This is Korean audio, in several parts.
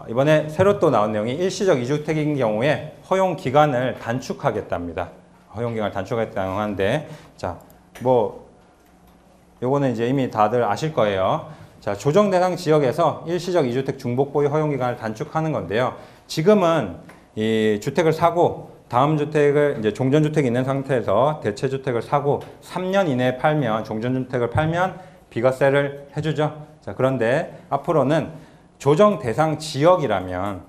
이번에 새로 또 나온 내용이 일시적 이주택인 경우에 허용 기간을 단축하겠답니다. 허용 기간을 단축하겠다고 하는데, 자, 요거는 이제 이미 다들 아실 거예요. 자, 조정 대상 지역에서 일시적 이주택 중복 보유 허용 기간을 단축하는 건데요. 지금은 이 주택을 사고 다음 주택을 이제 종전주택이 있는 상태에서 대체주택을 사고 3년 이내에 팔면 종전주택을 팔면 비과세를 해주죠. 자, 그런데 앞으로는 조정 대상 지역이라면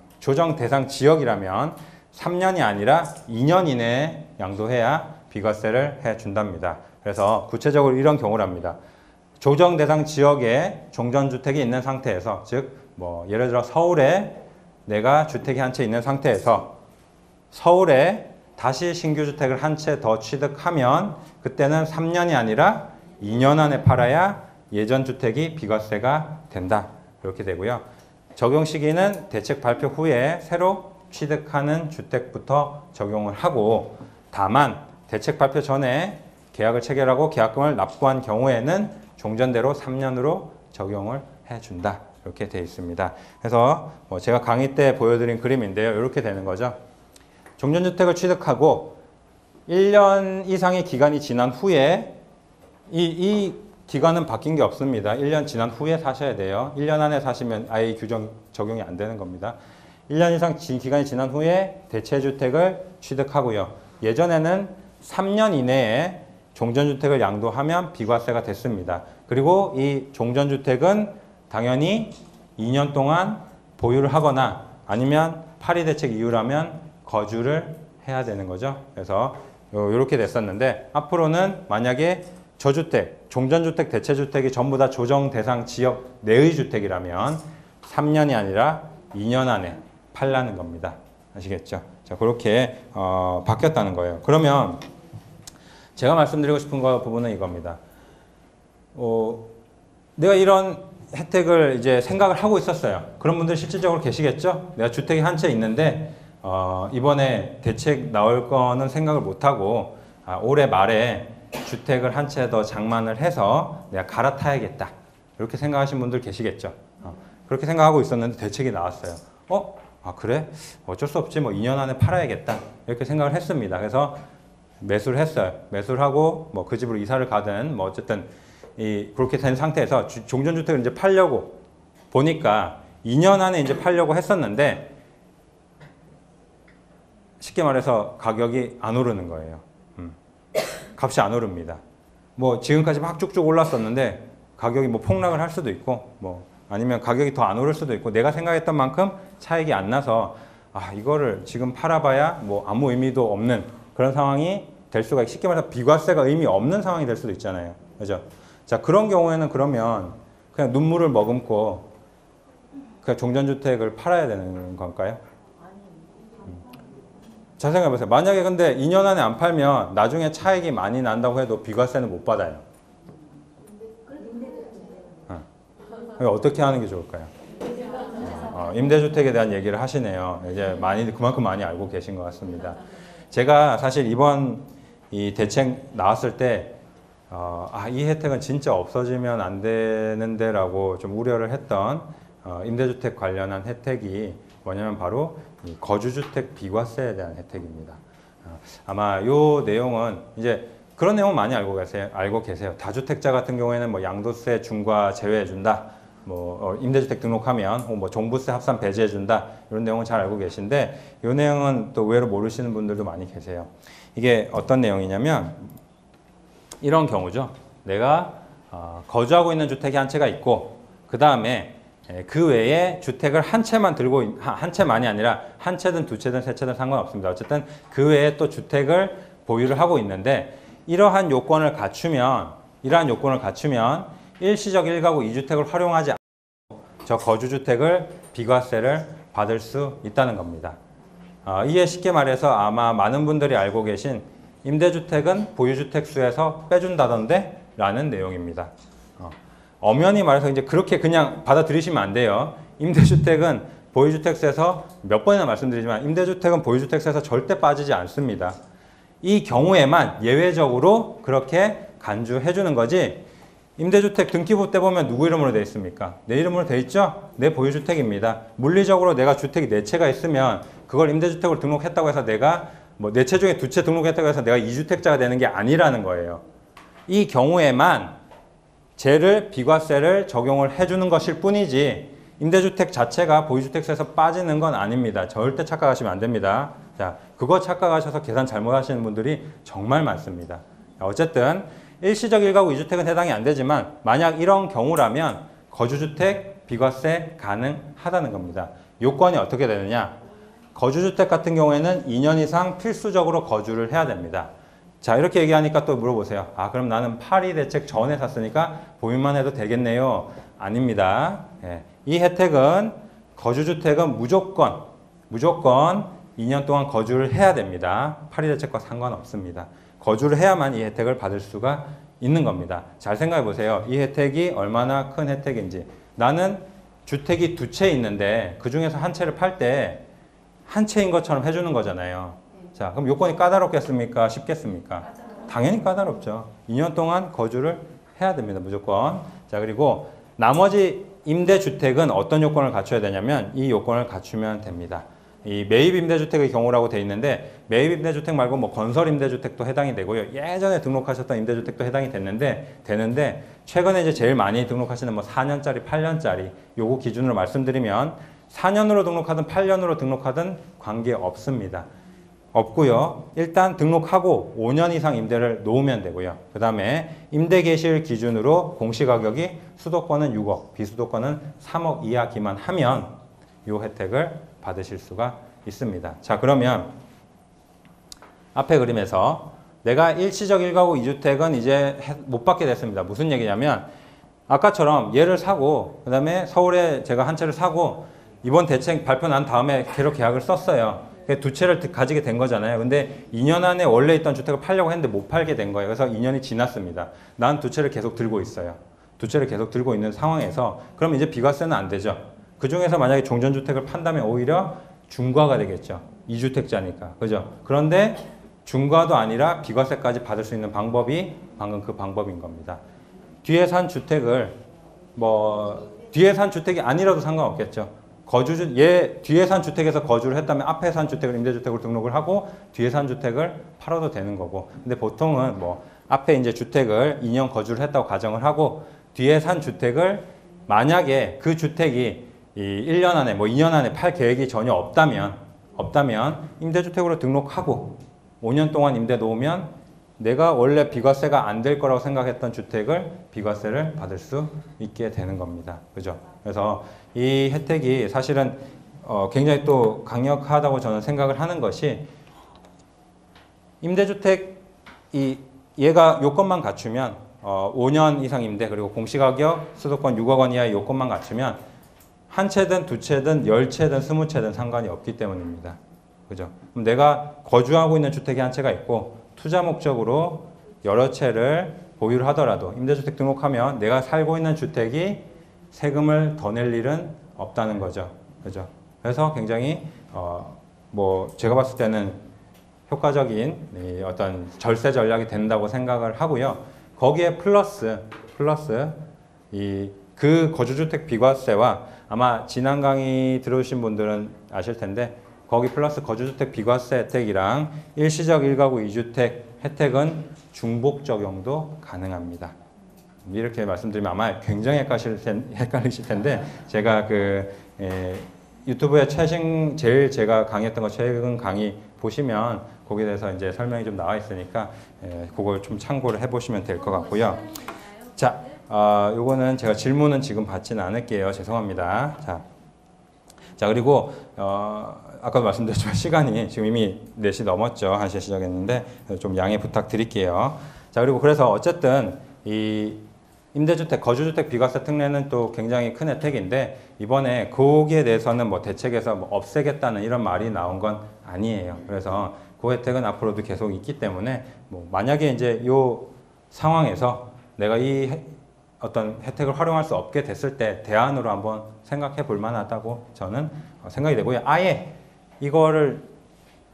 3년이 아니라 2년 이내에 양도해야 비과세를 해준답니다. 그래서 구체적으로 이런 경우랍니다. 조정 대상 지역에 종전주택이 있는 상태에서, 즉 예를 들어 서울에 내가 주택이 한 채 있는 상태에서 서울에 다시 신규 주택을 한 채 더 취득하면 그때는 3년이 아니라 2년 안에 팔아야 예전 주택이 비과세가 된다. 이렇게 되고요. 적용 시기는 대책 발표 후에 새로 취득하는 주택부터 적용을 하고, 다만 대책 발표 전에 계약을 체결하고 계약금을 납부한 경우에는 종전대로 3년으로 적용을 해준다. 이렇게 되어 있습니다. 그래서 제가 강의 때 보여드린 그림인데요. 이렇게 되는 거죠. 종전주택을 취득하고 1년 이상의 기간이 지난 후에 이 기간은 바뀐 게 없습니다. 1년 지난 후에 사셔야 돼요. 1년 안에 사시면 아예 이 규정 적용이 안 되는 겁니다. 1년 이상 기간이 지난 후에 대체주택을 취득하고요. 예전에는 3년 이내에 종전주택을 양도하면 비과세가 됐습니다. 그리고 이 종전주택은 당연히 2년 동안 보유를 하거나 아니면 파리 대책 이후라면 거주를 해야 되는 거죠. 그래서 이렇게 됐었는데, 앞으로는 만약에 저주택, 종전주택, 대체주택이 전부 다 조정 대상 지역 내의 주택이라면 3년이 아니라 2년 안에 팔라는 겁니다. 아시겠죠? 자, 그렇게 바뀌었다는 거예요. 그러면 제가 말씀드리고 싶은 부분은 이겁니다. 내가 이런 혜택을 이제 생각을 하고 있었어요. 그런 분들 실질적으로 계시겠죠? 내가 주택이 한 채 있는데 이번에 대책 나올 거는 생각을 못하고 올해 말에 주택을 한 채 더 장만을 해서 내가 갈아타야겠다. 이렇게 생각하신 분들 계시겠죠? 그렇게 생각하고 있었는데 대책이 나왔어요. 그래? 어쩔 수 없지. 2년 안에 팔아야겠다. 이렇게 생각을 했습니다. 그래서 매수를 했어요. 매수를 하고 그 집으로 이사를 가든 어쨌든 그렇게 된 상태에서 종전주택을 이제 팔려고 보니까 2년 안에 이제 팔려고 했었는데 쉽게 말해서 가격이 안 오르는 거예요. 값이 안 오릅니다. 지금까지 막 쭉쭉 올랐었는데 가격이 폭락을 할 수도 있고 아니면 가격이 더 안 오를 수도 있고 내가 생각했던 만큼 차익이 안 나서 이거를 지금 팔아봐야 아무 의미도 없는 그런 상황이 될 수가, 쉽게 말해서 비과세가 의미 없는 상황이 될 수도 있잖아요. 그죠? 자, 그런 경우에는 그러면 그냥 눈물을 머금고 그냥 종전주택을 팔아야 되는 건가요? 잘 생각해보세요. 만약에 근데 2년 안에 안 팔면 나중에 차익이 많이 난다고 해도 비과세는 못 받아요. 어떻게 하는 게 좋을까요? 임대주택에 대한 얘기를 하시네요. 이제 그만큼 많이 알고 계신 것 같습니다. 제가 사실 이번 이 대책 나왔을 때 이 혜택은 진짜 없어지면 안 되는데 라고 좀 우려를 했던 임대주택 관련한 혜택이 뭐냐면 바로 이 거주주택 비과세에 대한 혜택입니다. 아마 이 내용은 이제 그런 내용 많이 알고 계세요. 다주택자 같은 경우에는 양도세 중과 제외해준다. 임대주택 등록하면 종부세 합산 배제해준다. 이런 내용은 잘 알고 계신데 이 내용은 또 의외로 모르시는 분들도 많이 계세요. 이게 어떤 내용이냐면 이런 경우죠. 내가 거주하고 있는 주택이 한 채가 있고 그 다음에 그 외에 주택을 한 채만 한 채만이 아니라 한 채든 두 채든 세 채든 상관없습니다. 어쨌든 그 외에 또 주택을 보유를 하고 있는데 이러한 요건을 갖추면 일시적 1가구 2주택을 활용하지 않고 저 거주주택을 비과세를 받을 수 있다는 겁니다. 이에 쉽게 말해서 아마 많은 분들이 알고 계신 임대주택은 보유주택 수에서 빼준다던데 라는 내용입니다. 엄연히 말해서 이제 그렇게 그냥 받아들이시면 안 돼요. 임대주택은 보유주택 수에서 몇 번이나 말씀드리지만 임대주택은 보유주택 수에서 절대 빠지지 않습니다. 이 경우에만 예외적으로 그렇게 간주해 주는 거지 임대주택 등기부 때 보면 누구 이름으로 돼 있습니까? 내 이름으로 돼 있죠? 내 보유주택입니다. 물리적으로 내가 주택이 4채가 있으면 그걸 임대주택으로 등록했다고 해서 내가 뭐 4채 중에 2채 등록했다고 해서 내가 2주택자가 되는 게 아니라는 거예요. 이 경우에만 쟤를 비과세를 적용을 해주는 것일 뿐이지 임대주택 자체가 보유주택세에서 빠지는 건 아닙니다. 절대 착각하시면 안 됩니다. 자, 그거 착각하셔서 계산 잘못하시는 분들이 정말 많습니다. 어쨌든 일시적 1가구 2주택은 해당이 안 되지만 만약 이런 경우라면 거주주택 비과세 가능하다는 겁니다. 요건이 어떻게 되느냐? 거주주택 같은 경우에는 2년 이상 필수적으로 거주를 해야 됩니다. 자, 이렇게 얘기하니까 또 물어보세요. 아, 그럼 나는 파리 대책 전에 샀으니까 보유만 해도 되겠네요. 아닙니다. 예. 이 혜택은 거주주택은 무조건 2년 동안 거주를 해야 됩니다. 파리 대책과 상관없습니다. 거주를 해야만 이 혜택을 받을 수가 있는 겁니다. 잘 생각해 보세요. 이 혜택이 얼마나 큰 혜택인지. 나는 주택이 2채 있는데 그 중에서 한 채를 팔 때 한 채인 것처럼 해주는 거잖아요. 자, 그럼 요건이 까다롭겠습니까? 쉽겠습니까? 당연히 까다롭죠. 2년 동안 거주를 해야 됩니다. 무조건. 자, 그리고 나머지 임대주택은 어떤 요건을 갖춰야 되냐면 이 요건을 갖추면 됩니다. 이 매입 임대주택의 경우라고 돼 있는데 매입 임대주택 말고 뭐 건설 임대주택도 해당이 되고요. 예전에 등록하셨던 임대주택도 해당이 되는데 최근에 이제 제일 많이 등록하시는 뭐 4년짜리, 8년짜리 요거 기준으로 말씀드리면 4년으로 등록하든 8년으로 등록하든 관계 없습니다. 없고요. 일단 등록하고 5년 이상 임대를 놓으면 되고요. 그 다음에 임대 개시일 기준으로 공시가격이 수도권은 6억, 비수도권은 3억 이하 기만하면 이 혜택을 받으실 수가 있습니다. 자, 그러면 앞에 그림에서 내가 일시적 1가구 2주택은 이제 못 받게 됐습니다. 무슨 얘기냐면 아까처럼 얘를 사고 그 다음에 서울에 제가 한 채를 사고 이번 대책 발표 난 다음에 계속 계약을 썼어요. 2채를 가지게 된 거잖아요. 근데 2년 안에 원래 있던 주택을 팔려고 했는데 못 팔게 된 거예요. 그래서 2년이 지났습니다. 난 2채를 계속 들고 있어요. 2채를 계속 들고 있는 상황에서 그럼 이제 비과세는 안 되죠. 그 중에서 만약에 종전주택을 판다면 오히려 중과가 되겠죠. 2주택자니까. 그죠? 그런데 중과도 아니라 비과세까지 받을 수 있는 방법이 방금 그 방법인 겁니다. 뒤에 산 주택을 뒤에 산 주택이 아니라도 상관없겠죠. 뒤에 산 주택에서 거주를 했다면 앞에 산 주택을 임대주택으로 등록을 하고 뒤에 산 주택을 팔아도 되는 거고. 근데 보통은 뭐 앞에 이제 주택을 2년 거주를 했다고 가정을 하고 뒤에 산 주택을 만약에 그 주택이 이 1년 안에 2년 안에 팔 계획이 전혀 없다면 임대주택으로 등록하고 5년 동안 임대 놓으면 내가 원래 비과세가 안 될 거라고 생각했던 주택을 비과세를 받을 수 있게 되는 겁니다. 그죠? 그래서 이 혜택이 사실은 굉장히 또 강력하다고 저는 생각을 하는 것이 임대주택 얘가 요건만 갖추면 5년 이상 임대 그리고 공시가격 수도권 6억 원 이하의 요건만 갖추면 한 채든 2채든 10채든 20채든 상관이 없기 때문입니다. 그죠? 그럼 내가 거주하고 있는 주택이 한 채가 있고 투자 목적으로 여러 채를 보유를 하더라도 임대주택 등록하면 내가 살고 있는 주택이 세금을 더 낼 일은 없다는 거죠. 그죠? 그래서 굉장히 제가 봤을 때는 효과적인 어떤 절세 전략이 된다고 생각을 하고요. 거기에 플러스 그 거주주택 비과세와 아마 지난 강의 들어오신 분들은 아실 텐데 거기 플러스 거주주택 비과세 혜택이랑 일시적 1가구 2주택 혜택은 중복 적용도 가능합니다. 이렇게 말씀드리면 아마 굉장히 헷갈리실 텐데 제가 유튜브에 제일 제가 강의했던 거 최근 강의 보시면 거기에 대해서 이제 설명이 좀 나와 있으니까 그걸 좀 참고를 해보시면 될 것 같고요. 자, 요거는 제가 질문은 지금 받지는 않을게요. 죄송합니다. 자 그리고 아까도 말씀드렸지만 시간이 지금 이미 4시 넘었죠. 1시에 시작했는데 좀 양해 부탁드릴게요. 자 그리고 그래서 어쨌든 이 임대주택, 거주주택 비과세 특례는 또 굉장히 큰 혜택인데 이번에 거기에 대해서는 대책에서 없애겠다는 이런 말이 나온 건 아니에요. 그래서 그 혜택은 앞으로도 계속 있기 때문에 만약에 이제 요 상황에서 내가 이 어떤 혜택을 활용할 수 없게 됐을 때 대안으로 한번 생각해 볼 만하다고 저는 생각이 되고요. 아예 이거를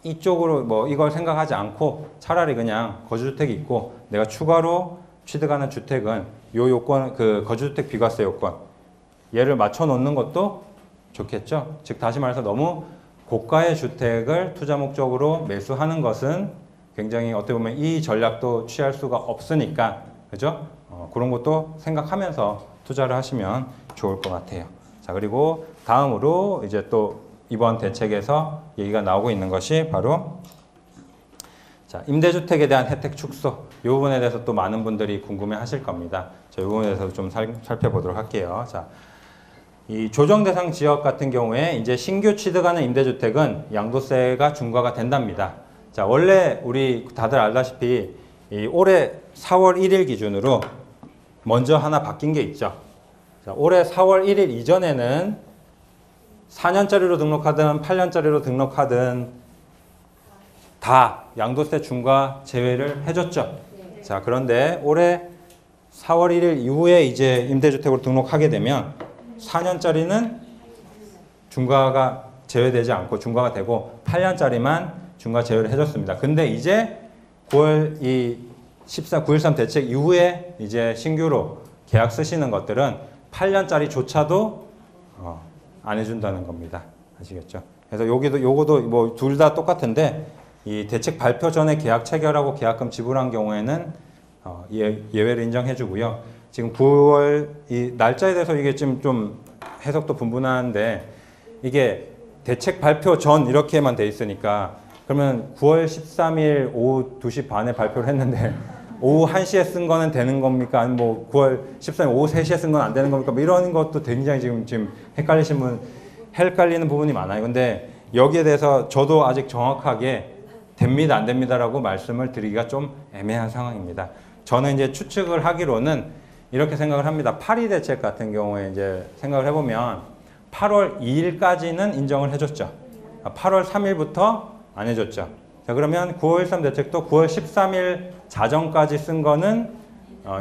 이쪽으로 이걸 생각하지 않고 차라리 그냥 거주주택이 있고 내가 추가로 취득하는 주택은 요 요건 그 거주주택 비과세 요건 얘를 맞춰 놓는 것도 좋겠죠. 즉 다시 말해서 너무 고가의 주택을 투자 목적으로 매수하는 것은 굉장히 어떻게 보면 이 전략도 취할 수가 없으니까 그죠? 그런 것도 생각하면서 투자를 하시면 좋을 것 같아요. 자, 그리고 다음으로 이제 또 이번 대책에서 얘기가 나오고 있는 것이 바로 자, 임대주택에 대한 혜택 축소. 이 부분에 대해서 또 많은 분들이 궁금해 하실 겁니다. 자, 이 부분에 대해서 좀 살펴보도록 할게요. 자, 이 조정 대상 지역 같은 경우에 이제 신규 취득하는 임대주택은 양도세가 중과가 된답니다. 자, 원래 우리 다들 알다시피 이 올해 4월 1일 기준으로 먼저 하나 바뀐 게 있죠. 자, 올해 4월 1일 이전에는 4년짜리로 등록하든 8년짜리로 등록하든 다 양도세 중과 제외를 해줬죠. 자, 그런데 올해 4월 1일 이후에 이제 임대주택으로 등록하게 되면 4년짜리는 중과가 제외되지 않고 중과가 되고 8년짜리만 중과 제외를 해줬습니다. 근데 이제 9월 9.13 대책 이후에 이제 신규로 계약 쓰시는 것들은 8년짜리조차도 안 해준다는 겁니다. 아시겠죠? 그래서 요거도 뭐 둘 다 똑같은데 이 대책 발표 전에 계약 체결하고 계약금 지불한 경우에는 예외를 인정해주고요. 지금 9월 이 날짜에 대해서 이게 좀 해석도 분분한데 이게 대책 발표 전 이렇게만 돼 있으니까 그러면 9월 13일 오후 2시 반에 발표를 했는데 오후 1시에 쓴 거는 되는 겁니까? 아니면 뭐 9월 13일 오후 3시에 쓴 건 안 되는 겁니까? 뭐 이런 것도 굉장히 지금 헷갈리는 부분이 많아요. 근데 여기에 대해서 저도 아직 정확하게 됩니다, 안 됩니다라고 말씀을 드리기가 좀 애매한 상황입니다. 저는 이제 추측을 하기로는 이렇게 생각을 합니다. 8.2 대책 같은 경우에 이제 생각을 해보면 8월 2일까지는 인정을 해줬죠. 8월 3일부터 안 해줬죠. 자, 그러면 9월 13 대책도 9월 13일 자정까지 쓴 거는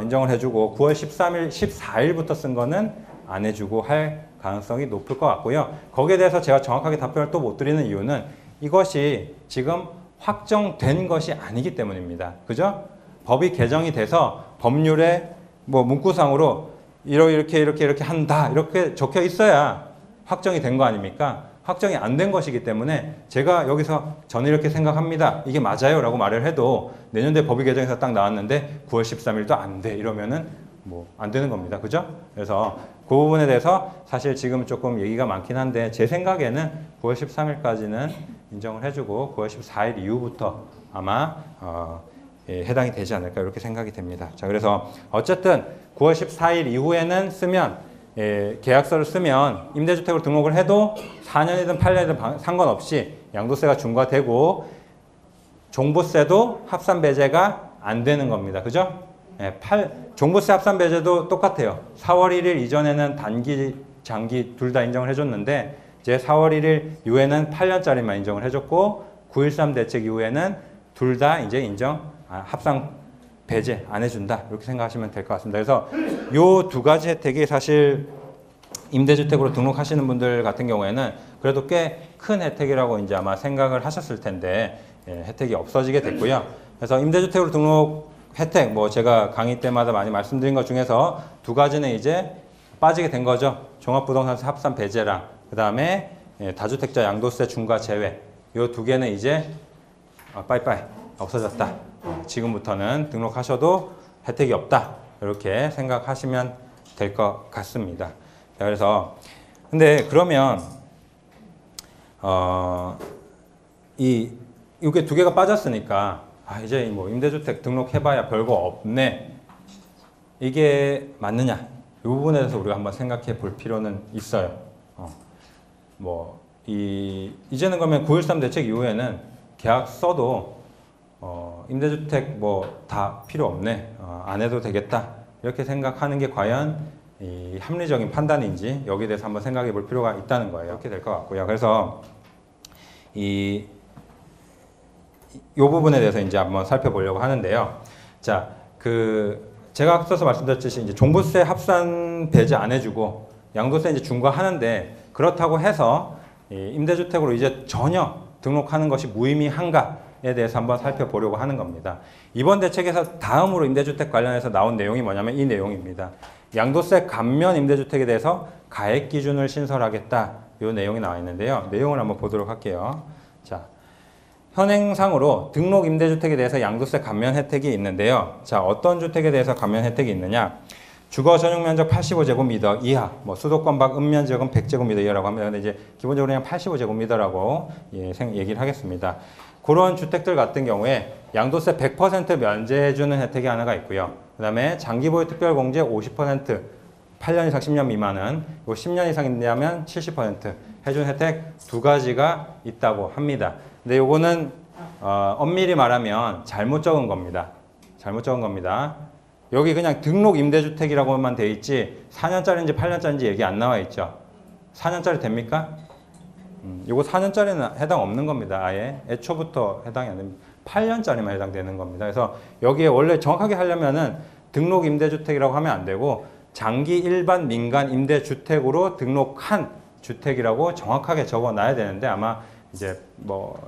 인정을 해주고 9월 13일, 14일부터 쓴 거는 안 해주고 할 가능성이 높을 것 같고요. 거기에 대해서 제가 정확하게 답변을 또 못 드리는 이유는 이것이 지금 확정된 것이 아니기 때문입니다. 그죠? 법이 개정이 돼서 법률에 뭐 문구상으로 이렇게 한다 이렇게 적혀 있어야 확정이 된 거 아닙니까? 확정이 안 된 것이기 때문에 제가 여기서 저는 이렇게 생각합니다. 이게 맞아요 라고 말을 해도 내년도에 법이 개정해서 딱 나왔는데 9월 13일도 안 돼 이러면은 뭐 안 되는 겁니다. 그죠? 그래서 그 부분에 대해서 사실 지금 조금 얘기가 많긴 한데 제 생각에는 9월 13일까지는 인정을 해주고 9월 14일 이후부터 아마 해당이 되지 않을까 이렇게 생각이 됩니다. 자, 그래서 어쨌든 9월 14일 이후에는 쓰면 계약서를 쓰면 임대주택으로 등록을 해도 4년이든 8년이든 상관없이 양도세가 중과되고 종부세도 합산 배제가 안 되는 겁니다. 그죠? 종부세 합산 배제도 똑같아요. 4월 1일 이전에는 단기, 장기 둘 다 인정을 해줬는데 이제 4월 1일 이후에는 8년짜리만 인정을 해줬고 9.13 대책 이후에는 둘 다 이제 합산 배제 안 해준다 이렇게 생각하시면 될 것 같습니다. 그래서 요 두 가지 혜택이 사실 임대주택으로 등록하시는 분들 같은 경우에는 그래도 꽤 큰 혜택이라고 이제 아마 생각을 하셨을 텐데 혜택이 없어지게 됐고요. 그래서 임대주택으로 등록 혜택 뭐 제가 강의 때마다 많이 말씀드린 것 중에서 두 가지는 이제 빠지게 된 거죠. 종합부동산세 합산 배제랑 그 다음에 다주택자 양도세 중과 제외 요 두 개는 이제 빠이빠이 없어졌다. 지금부터는 등록하셔도 혜택이 없다. 이렇게 생각하시면 될 것 같습니다. 자, 그래서 근데 그러면 이게 두 개가 빠졌으니까 이제 뭐 임대주택 등록해봐야 별거 없네. 이게 맞느냐? 이 부분에 대해서 우리가 한번 생각해 볼 필요는 있어요. 이제는 그러면 9.13 대책 이후에는 계약서도 임대주택 뭐 다 필요 없네. 안 해도 되겠다. 이렇게 생각하는 게 과연 이 합리적인 판단인지 여기에 대해서 한번 생각해 볼 필요가 있다는 거예요. 이렇게 될 것 같고요. 그래서 이 부분에 대해서 이제 한번 살펴보려고 하는데요. 자, 제가 앞서서 말씀드렸듯이 이제 종부세 합산 배제 안 해주고 양도세 이제 중과하는데 그렇다고 해서 이 임대주택으로 이제 전혀 등록하는 것이 무의미한가? 대해서 한번 살펴보려고 하는 겁니다. 이번 대책에서 다음으로 임대주택 관련해서 나온 내용이 뭐냐면 이 내용입니다. 양도세 감면 임대주택에 대해서 가액 기준을 신설하겠다. 이 내용이 나와 있는데요. 내용을 한번 보도록 할게요. 자, 현행상으로 등록 임대주택에 대해서 양도세 감면 혜택이 있는데요. 자, 어떤 주택에 대해서 감면 혜택이 있느냐? 주거 전용 면적 85제곱미터 이하, 뭐 수도권 밖 읍면지역은 100제곱미터 이하라고 합니다. 근데 이제 기본적으로 그냥 85제곱미터라고 얘기를 하겠습니다. 그런 주택들 같은 경우에 양도세 100% 면제해주는 혜택이 하나가 있고요. 그 다음에 장기보유 특별공제 50%, 8년 이상 10년 미만은, 10년 이상이냐면 70% 해준 혜택 두 가지가 있다고 합니다. 근데 요거는 엄밀히 말하면 잘못 적은 겁니다. 잘못 적은 겁니다. 여기 그냥 등록 임대주택이라고만 돼 있지 4년짜리인지 8년짜리인지 얘기 안 나와 있죠. 4년짜리 됩니까? 이거 4년짜리는 해당 없는 겁니다. 아예 애초부터 해당이 안 됩니다. 8년짜리만 해당되는 겁니다. 그래서 여기에 원래 정확하게 하려면은 등록 임대주택이라고 하면 안 되고 장기 일반 민간 임대주택으로 등록한 주택이라고 정확하게 적어놔야 되는데 아마 이제 뭐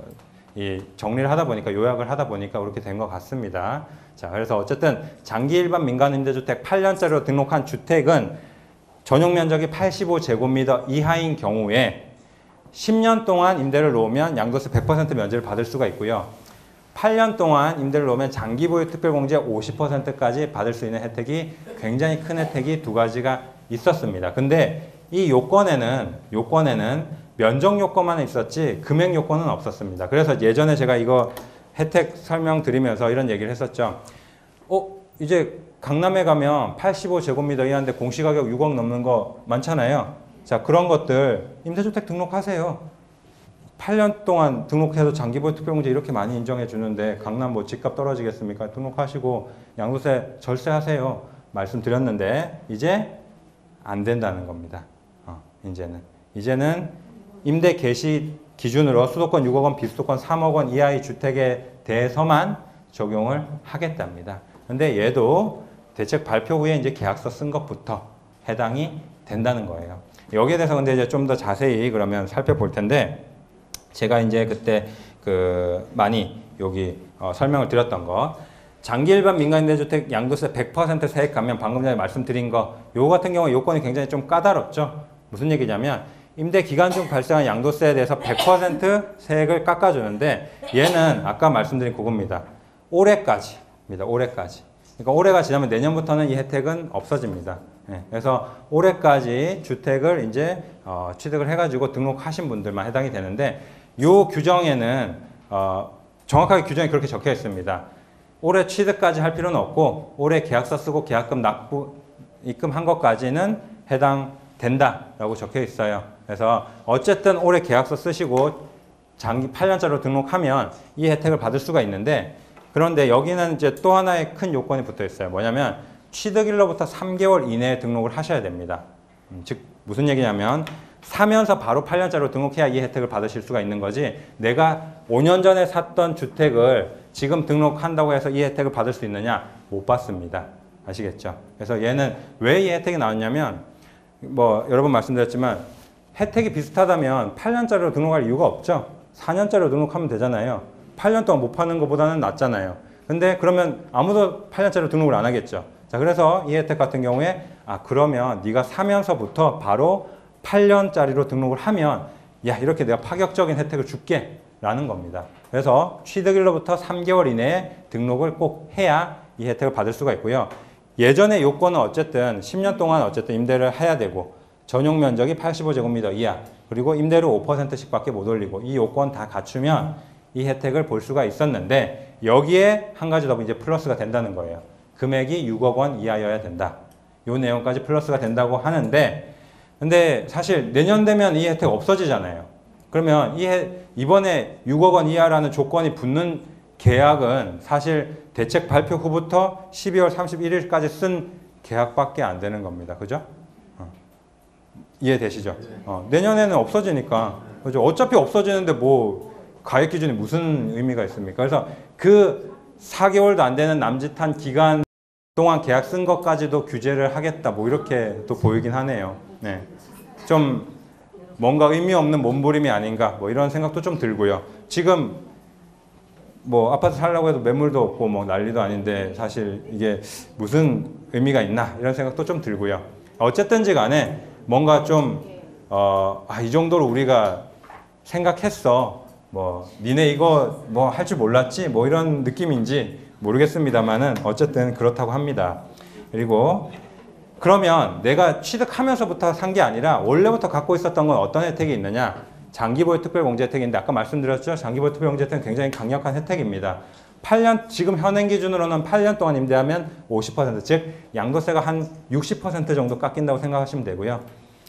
이 정리를 하다 보니까 요약을 하다 보니까 그렇게 된 것 같습니다. 자, 그래서 어쨌든 장기 일반 민간 임대주택 8년짜리로 등록한 주택은 전용 면적이 85제곱미터 이하인 경우에 10년 동안 임대를 놓으면 양도세 100% 면제를 받을 수가 있고요. 8년 동안 임대를 놓으면 장기보유 특별공제 50%까지 받을 수 있는 혜택이 굉장히 큰 혜택이 두 가지가 있었습니다. 근데 이 요건에는 면적 요건만 있었지 금액 요건은 없었습니다. 그래서 예전에 제가 이거 혜택 설명드리면서 이런 얘기를 했었죠. 이제 강남에 가면 85제곱미터 이하인데 공시가격 6억 넘는 거 많잖아요. 자, 그런 것들 임대주택 등록하세요. 8년 동안 등록해서 장기보유 특별공제 이렇게 많이 인정해 주는데 강남 뭐 집값 떨어지겠습니까? 등록하시고 양도세 절세하세요. 말씀드렸는데 이제 안 된다는 겁니다. 이제는 임대 개시 기준으로 수도권 6억 원, 비수도권 3억 원 이하의 주택에 대해서만 적용을 하겠답니다. 근데 얘도 대책 발표 후에 이제 계약서 쓴 것부터 해당이 된다는 거예요. 여기에 대해서 근데 이제 좀 더 자세히 그러면 살펴볼 텐데 제가 이제 그때 많이 여기 설명을 드렸던 거 장기 일반 민간 임대주택 양도세 100% 세액 감면 방금 전에 말씀드린 거 요거 같은 경우 요건이 굉장히 좀 까다롭죠. 무슨 얘기냐면 임대 기간 중 발생한 양도세에 대해서 100% 세액을 깎아주는데 얘는 아까 말씀드린 그겁니다. 올해까지입니다. 올해까지. 그러니까 올해가 지나면 내년부터는 이 혜택은 없어집니다. 그래서 올해까지 주택을 이제 취득을 해가지고 등록하신 분들만 해당이 되는데 이 규정에는 정확하게 규정이 그렇게 적혀 있습니다. 올해 취득까지 할 필요는 없고 올해 계약서 쓰고 계약금 입금한 것까지는 해당된다라고 적혀 있어요. 그래서 어쨌든 올해 계약서 쓰시고 장기 8년짜리로 등록하면 이 혜택을 받을 수가 있는데 그런데 여기는 이제 또 하나의 큰 요건이 붙어 있어요. 뭐냐면 취득일로부터 3개월 이내에 등록을 하셔야 됩니다. 즉 무슨 얘기냐면 사면서 바로 8년짜리로 등록해야 이 혜택을 받으실 수가 있는 거지 내가 5년 전에 샀던 주택을 지금 등록한다고 해서 이 혜택을 받을 수 있느냐? 못 받습니다. 아시겠죠? 그래서 얘는 왜 이 혜택이 나왔냐면 뭐 여러 번 말씀드렸지만 혜택이 비슷하다면 8년짜리로 등록할 이유가 없죠. 4년짜리로 등록하면 되잖아요. 8년 동안 못 파는 것보다는 낫잖아요. 근데 그러면 아무도 8년짜리로 등록을 안 하겠죠. 자, 그래서 이 혜택 같은 경우에 그러면 네가 사면서부터 바로 8년짜리로 등록을 하면 야, 이렇게 내가 파격적인 혜택을 줄게 라는 겁니다. 그래서 취득일로부터 3개월 이내에 등록을 꼭 해야 이 혜택을 받을 수가 있고요. 예전의 요건은 어쨌든 10년 동안 어쨌든 임대를 해야 되고 전용 면적이 85제곱미터 이하 그리고 임대료 5%씩 밖에 못 올리고 이 요건 다 갖추면 이 혜택을 볼 수가 있었는데 여기에 한 가지 더 이제 플러스가 된다는 거예요. 금액이 6억 원 이하여야 된다. 요 내용까지 플러스가 된다고 하는데 근데 사실 내년 되면 이 혜택 없어지잖아요. 그러면 이번에 6억 원 이하라는 조건이 붙는 계약은 사실 대책 발표 후부터 12월 31일까지 쓴 계약밖에 안 되는 겁니다. 그죠? 이해되시죠? 내년에는 없어지니까. 그죠? 어차피 없어지는데 뭐 가액 기준이 무슨 의미가 있습니까? 그래서 그 4개월도 안 되는 남짓한 기간 동안 계약 쓴 것까지도 규제를 하겠다. 뭐 이렇게 또 보이긴 하네요. 네. 좀 뭔가 의미 없는 몸부림이 아닌가 뭐 이런 생각도 좀 들고요. 지금 뭐 아파트 살려고 해도 매물도 없고 뭐 난리도 아닌데 사실 이게 무슨 의미가 있나 이런 생각도 좀 들고요. 어쨌든지 간에 뭔가 좀 이 정도로 우리가 생각했어. 뭐 니네 이거 뭐 할 줄 몰랐지? 뭐 이런 느낌인지 모르겠습니다만은 어쨌든 그렇다고 합니다. 그리고 그러면 내가 취득하면서부터 산 게 아니라 원래부터 갖고 있었던 건 어떤 혜택이 있느냐? 장기보유 특별공제 혜택인데 아까 말씀드렸죠? 장기보유 특별공제 혜택은 굉장히 강력한 혜택입니다. 8년 지금 현행 기준으로는 8년 동안 임대하면 50%, 즉 양도세가 한 60% 정도 깎인다고 생각하시면 되고요.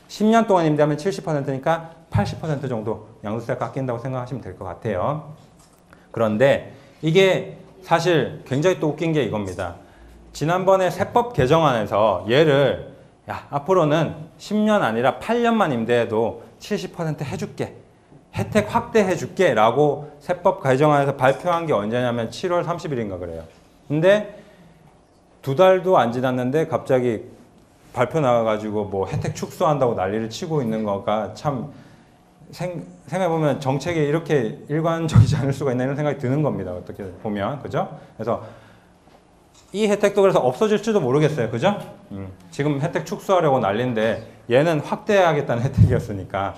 10년 동안 임대하면 70%니까 80% 정도 양도세가 깎인다고 생각하시면 될 것 같아요. 그런데 이게 사실 굉장히 또 웃긴 게 이겁니다. 지난번에 세법 개정안에서 얘를 앞으로는 10년 아니라 8년만 임대해도 70% 해줄게. 혜택 확대해줄게 라고 세법 개정안에서 발표한 게 언제냐면 7월 30일인가 그래요. 근데 2달도 안 지났는데 갑자기 발표 나와가지고 뭐 혜택 축소한다고 난리를 치고 있는 거가 참 생각해보면 정책이 이렇게 일관적이지 않을 수가 있나 이런 생각이 드는 겁니다. 어떻게 보면. 그죠? 그래서 이 혜택도 그래서 없어질지도 모르겠어요. 그죠? 지금 혜택 축소하려고 난리인데 얘는 확대하겠다는 혜택이었으니까.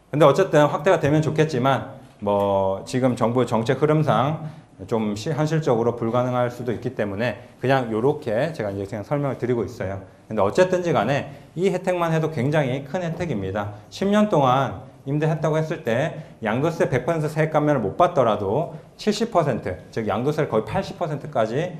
근데 어쨌든 확대가 되면 좋겠지만 뭐 지금 정부의 정책 흐름상 좀 현실적으로 불가능할 수도 있기 때문에 그냥 요렇게 제가 이제 그냥 설명을 드리고 있어요. 근데 어쨌든지 간에 이 혜택만 해도 굉장히 큰 혜택입니다. 10년 동안 임대했다고 했을 때 양도세 100% 세액 감면을 못 받더라도 70%, 즉 양도세를 거의 80%까지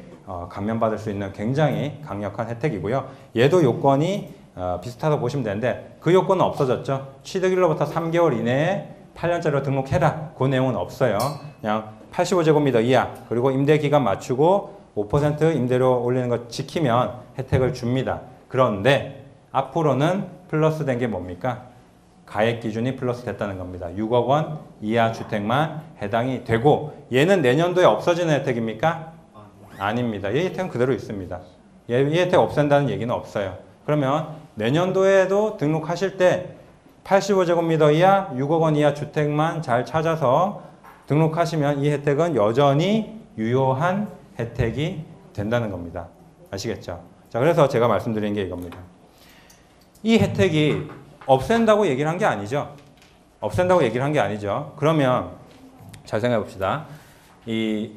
감면받을 수 있는 굉장히 강력한 혜택이고요. 얘도 요건이 비슷하다고 보시면 되는데 그 요건은 없어졌죠. 취득일로부터 3개월 이내에 8년짜리로 등록해라. 그 내용은 없어요. 그냥 85제곱미터 이하 그리고 임대기간 맞추고 5% 임대료 올리는 거 지키면 혜택을 줍니다. 그런데 앞으로는 플러스 된 게 뭡니까? 가액 기준이 플러스 됐다는 겁니다. 6억 원 이하 주택만 해당이 되고 얘는 내년도에 없어지는 혜택입니까? 아닙니다. 이 혜택은 그대로 있습니다. 이 혜택 없앤다는 얘기는 없어요. 그러면 내년도에도 등록하실 때 85제곱미터 이하 6억 원 이하 주택만 잘 찾아서 등록하시면 이 혜택은 여전히 유효한 혜택이 된다는 겁니다. 아시겠죠? 자, 그래서 제가 말씀드린 게 이겁니다. 이 혜택이 없앤다고 얘기를 한 게 아니죠. 없앤다고 얘기를 한 게 아니죠. 그러면 잘 생각해 봅시다. 이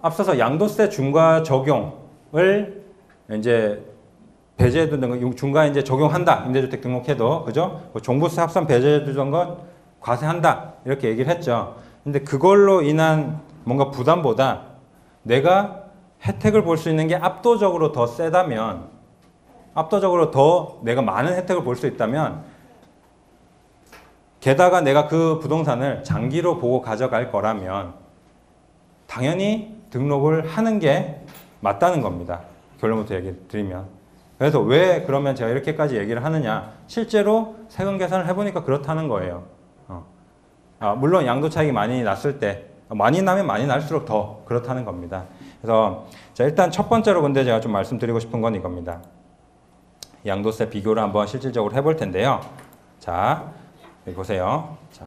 앞서서 양도세 중과 적용을 이제 배제해 두는 거 중과에 이제 적용한다. 임대주택 등록해도 그죠? 종부세 합산 배제해 두던 것 과세한다. 이렇게 얘기를 했죠. 근데 그걸로 인한 뭔가 부담보다 내가 혜택을 볼 수 있는 게 압도적으로 더 세다면 압도적으로 더 내가 많은 혜택을 볼 수 있다면 게다가 내가 그 부동산을 장기로 보고 가져갈 거라면 당연히 등록을 하는 게 맞다는 겁니다. 결론부터 얘기 드리면. 그래서 왜 그러면 제가 이렇게까지 얘기를 하느냐. 실제로 세금 계산을 해보니까 그렇다는 거예요. 물론 양도 차익이 많이 났을 때 많이 나면 많이 날수록 더 그렇다는 겁니다. 그래서 자, 일단 첫 번째로 근데 제가 좀 말씀드리고 싶은 건 이겁니다. 양도세 비교를 한번 실질적으로 해볼 텐데요. 자, 여기 보세요. 자,